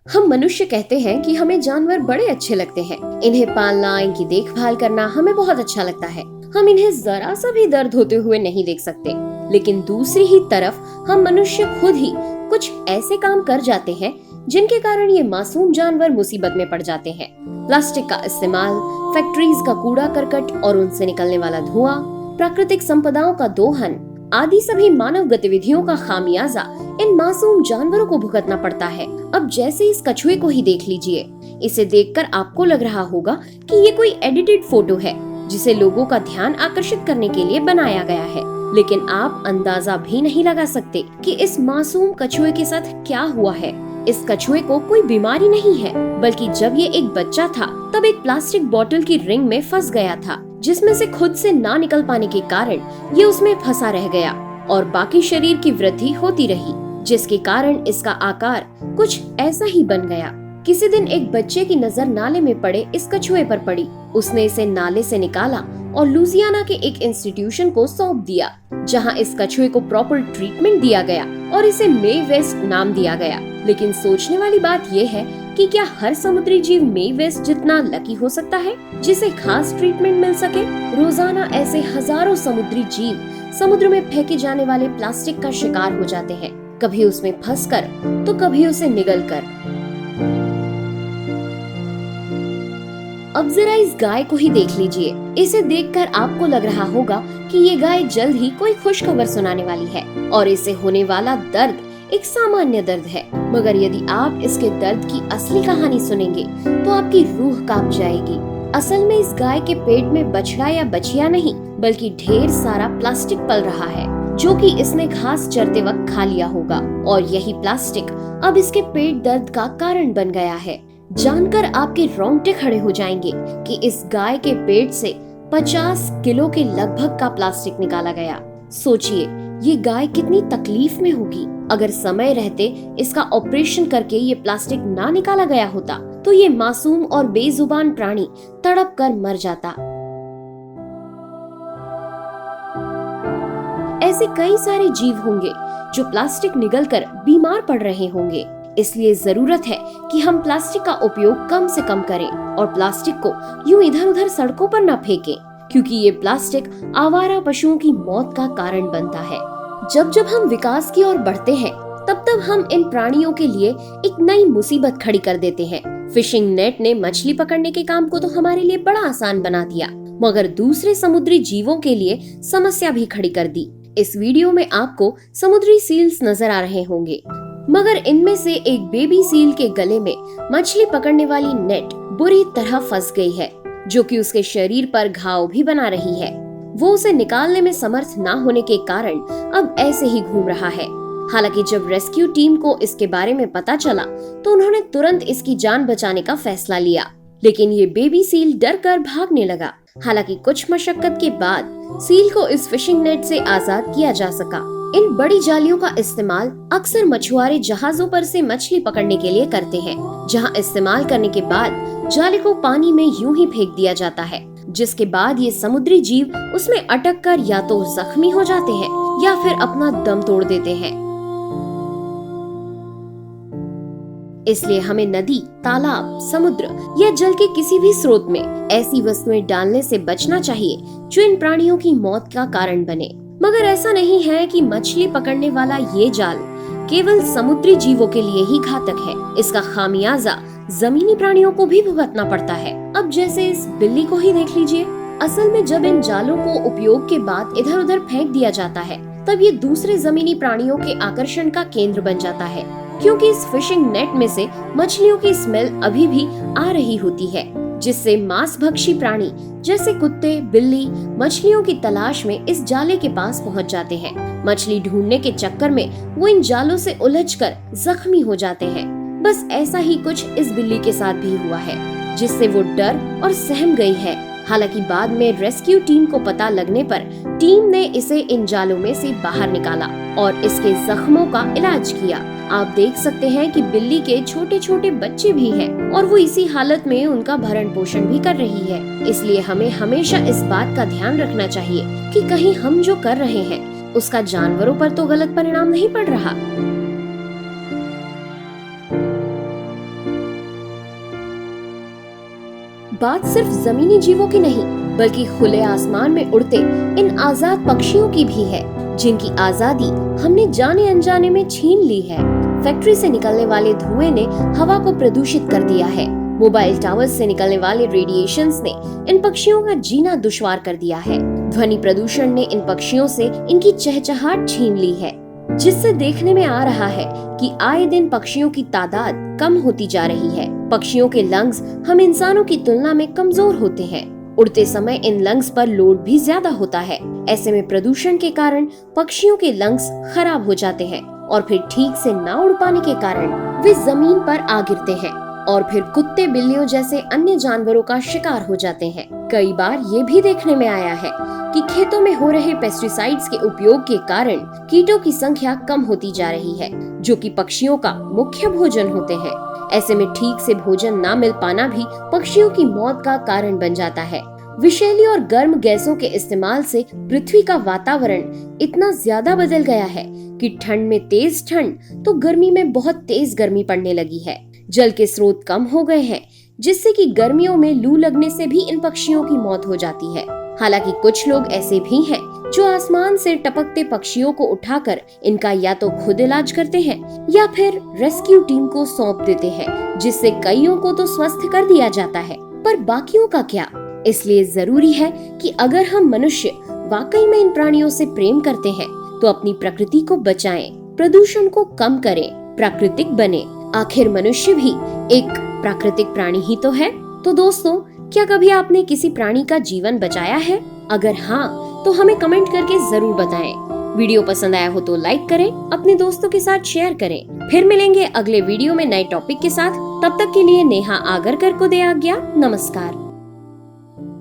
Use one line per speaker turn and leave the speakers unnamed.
हम मनुष्य कहते हैं कि हमें जानवर बड़े अच्छे लगते हैं। इन्हें पालना, इनकी देखभाल करना हमें बहुत अच्छा लगता है। हम इन्हें जरा सा भी दर्द होते हुए नहीं देख सकते। लेकिन दूसरी ही तरफ हम मनुष्य खुद ही कुछ ऐसे काम कर जाते हैं जिनके कारण ये मासूम जानवर मुसीबत में पड़ जाते हैं। प्लास्टिक का इस्तेमाल, फैक्ट्रीज का कूड़ा करकट और उनसे निकलने वाला धुआं, प्राकृतिक संपदाओं का दोहन आदि सभी मानव गतिविधियों का खामियाजा इन मासूम जानवरों को भुगतना पड़ता है। अब जैसे इस कछुए को ही देख लीजिए। इसे देखकर आपको लग रहा होगा कि ये कोई एडिटेड फोटो है जिसे लोगों का ध्यान आकर्षित करने के लिए बनाया गया है। लेकिन आप अंदाजा भी नहीं लगा सकते कि इस मासूम कछुए के साथ क्या हुआ है। इस कछुए को कोई बीमारी नहीं है, बल्कि जब ये एक बच्चा था तब एक प्लास्टिक बोतल की रिंग में फंस गया था, जिसमें से खुद से ना निकल पाने के कारण ये उसमें फंसा रह गया और बाकी शरीर की वृद्धि होती रही, जिसके कारण इसका आकार कुछ ऐसा ही बन गया। किसी दिन एक बच्चे की नजर नाले में पड़े इस कछुए पर पड़ी। उसने इसे नाले से निकाला और लुजियाना के एक इंस्टीट्यूशन को सौंप दिया, जहां इस कछुए को प्रॉपर ट्रीटमेंट दिया गया और इसे मे वेस्ट नाम दिया गया। लेकिन सोचने वाली बात यह है कि क्या हर समुद्री जीव मे वेस्ट जितना लकी हो सकता है जिसे खास ट्रीटमेंट मिल सके? रोजाना ऐसे हजारों समुद्री जीव समुद्र में फेंके जाने वाले प्लास्टिक का शिकार हो जाते हैं, कभी उसमें फंसकर तो कभी उसे निगलकर। अब जरा इस गाय को ही देख लीजिए। इसे देखकर आपको लग रहा होगा कि ये गाय जल्द ही कोई खुशखबर सुनाने वाली है और इसे होने वाला दर्द एक सामान्य दर्द है। मगर यदि आप इसके दर्द की असली कहानी सुनेंगे तो आपकी रूह कांप जाएगी। असल में इस गाय के पेट में बछड़ा या बछिया नहीं, बल्कि ढेर सारा प्लास्टिक पल रहा है, जो कि इसने घास चरते वक्त खा लिया होगा। और यही प्लास्टिक अब इसके पेट दर्द का कारण बन गया है। जानकर आपके रोंगटे खड़े हो जाएंगे कि इस गाय के पेट से 50 किलो के लगभग का प्लास्टिक निकाला गया। सोचिए, ये गाय कितनी तकलीफ में होगी। अगर समय रहते इसका ऑपरेशन करके ये प्लास्टिक ना निकाला गया होता तो ये मासूम और बेजुबान प्राणी तड़प कर मर जाता। ऐसे कई सारे जीव होंगे जो प्लास्टिक निगलकर बीमार पड़ रहे होंगे। इसलिए जरूरत है कि हम प्लास्टिक का उपयोग कम से कम करें और प्लास्टिक को यूं इधर उधर सड़कों पर न फेंकें, क्योंकि ये प्लास्टिक आवारा पशुओं की मौत का कारण बनता है। जब जब हम विकास की ओर बढ़ते हैं तब तब हम इन प्राणियों के लिए एक नई मुसीबत खड़ी कर देते हैं। फिशिंग नेट ने मछली पकड़ने के काम को तो हमारे लिए बड़ा आसान बना दिया, मगर दूसरे समुद्री जीवों के लिए समस्या भी खड़ी कर दी। इस वीडियो में आपको समुद्री सील्स नजर आ रहे होंगे, मगर इनमें से एक बेबी सील के गले में मछली पकड़ने वाली नेट बुरी तरह फंस गई है, जो कि उसके शरीर पर घाव भी बना रही है। वो उसे निकालने में समर्थ ना होने के कारण अब ऐसे ही घूम रहा है। हालांकि जब रेस्क्यू टीम को इसके बारे में पता चला तो उन्होंने तुरंत इसकी जान बचाने का फैसला लिया, लेकिन ये बेबी सील डर कर भागने लगा। हालांकि कुछ मशक्कत के बाद सील को इस फिशिंग नेट से आजाद किया जा सका। इन बड़ी जालियों का इस्तेमाल अक्सर मछुआरे जहाजों पर से मछली पकड़ने के लिए करते हैं, जहां इस्तेमाल करने के बाद जाले को पानी में यूं ही फेंक दिया जाता है, जिसके बाद ये समुद्री जीव उसमें अटक कर या तो जख्मी हो जाते हैं या फिर अपना दम तोड़ देते हैं। इसलिए हमें नदी, तालाब, समुद्र या जल के किसी भी स्रोत में ऐसी वस्तुएं डालने से बचना चाहिए जो इन प्राणियों की मौत का कारण बने। मगर ऐसा नहीं है कि मछली पकड़ने वाला ये जाल केवल समुद्री जीवों के लिए ही घातक है। इसका खामियाजा जमीनी प्राणियों को भी भुगतना पड़ता है। अब जैसे इस बिल्ली को ही देख लीजिए। असल में जब इन जालों को उपयोग के बाद इधर उधर फेंक दिया जाता है तब ये दूसरे जमीनी प्राणियों के आकर्षण का केंद्र बन जाता है, क्योंकि इस फिशिंग नेट में से मछलियों की स्मेल अभी भी आ रही होती है, जिससे मांसभक्षी प्राणी जैसे कुत्ते, बिल्ली मछलियों की तलाश में इस जाले के पास पहुंच जाते हैं। मछली ढूंढने के चक्कर में वो इन जालों से उलझकर जख्मी हो जाते हैं। बस ऐसा ही कुछ इस बिल्ली के साथ भी हुआ है, जिससे वो डर और सहम गई है। हालांकि बाद में रेस्क्यू टीम को पता लगने पर टीम ने इसे इन जालों में से बाहर निकाला और इसके जख्मों का इलाज किया। आप देख सकते हैं कि बिल्ली के छोटे छोटे बच्चे भी हैं और वो इसी हालत में उनका भरण पोषण भी कर रही है। इसलिए हमें हमेशा इस बात का ध्यान रखना चाहिए कि कहीं हम जो कर रहे हैं उसका जानवरों पर तो गलत परिणाम नहीं पड़ रहा। बात सिर्फ जमीनी जीवों की नहीं बल्कि खुले आसमान में उड़ते इन आजाद पक्षियों की भी है, जिनकी आजादी हमने जाने अनजाने में छीन ली है। फैक्ट्री से निकलने वाले धुएं ने हवा को प्रदूषित कर दिया है। मोबाइल टावर से निकलने वाले रेडिएशंस ने इन पक्षियों का जीना दुश्वार कर दिया है। ध्वनि प्रदूषण ने इन पक्षियों से इनकी चहचहाट छीन ली है, जिससे देखने में आ रहा है कि आए दिन पक्षियों की तादाद कम होती जा रही है। पक्षियों के लंग्स हम इंसानों की तुलना में कमजोर होते हैं। उड़ते समय इन लंग्स पर लोड भी ज्यादा होता है। ऐसे में प्रदूषण के कारण पक्षियों के लंग्स खराब हो जाते हैं और फिर ठीक से ना उड़ पाने के कारण वे जमीन पर आ गिरते हैं और फिर कुत्ते बिल्लियों जैसे अन्य जानवरों का शिकार हो जाते हैं। कई बार ये भी देखने में आया है कि खेतों में हो रहे पेस्टिसाइड्स के उपयोग के कारण कीटों की संख्या कम होती जा रही है, जो कि पक्षियों का मुख्य भोजन होते हैं। ऐसे में ठीक से भोजन ना मिल पाना भी पक्षियों की मौत का कारण बन जाता है। विषैली और गर्म गैसों के इस्तेमाल से पृथ्वी का वातावरण इतना ज्यादा बदल गया है कि ठंड में तेज ठंड तो गर्मी में बहुत तेज गर्मी पड़ने लगी है। जल के स्रोत कम हो गए हैं, जिससे कि गर्मियों में लू लगने से भी इन पक्षियों की मौत हो जाती है। हालांकि कुछ लोग ऐसे भी हैं जो आसमान से टपकते पक्षियों को उठाकर इनका या तो खुद इलाज करते हैं या फिर रेस्क्यू टीम को सौंप देते हैं, जिससे कईयों को तो स्वस्थ कर दिया जाता है, पर बाकियों का क्या। इसलिए जरूरी है कि अगर हम मनुष्य वाकई में इन प्राणियों से प्रेम करते हैं तो अपनी प्रकृति को बचाएं, प्रदूषण को कम करें, प्राकृतिक बने। आखिर मनुष्य भी एक प्राकृतिक प्राणी ही तो है। तो दोस्तों, क्या कभी आपने किसी प्राणी का जीवन बचाया है? अगर हाँ, तो हमें कमेंट करके जरूर बताएं। वीडियो पसंद आया हो तो लाइक करें, अपने दोस्तों के साथ शेयर करें। फिर मिलेंगे अगले वीडियो में नए टॉपिक के साथ। तब तक के लिए नेहा आगरकर को दे आज्ञा। नमस्कार।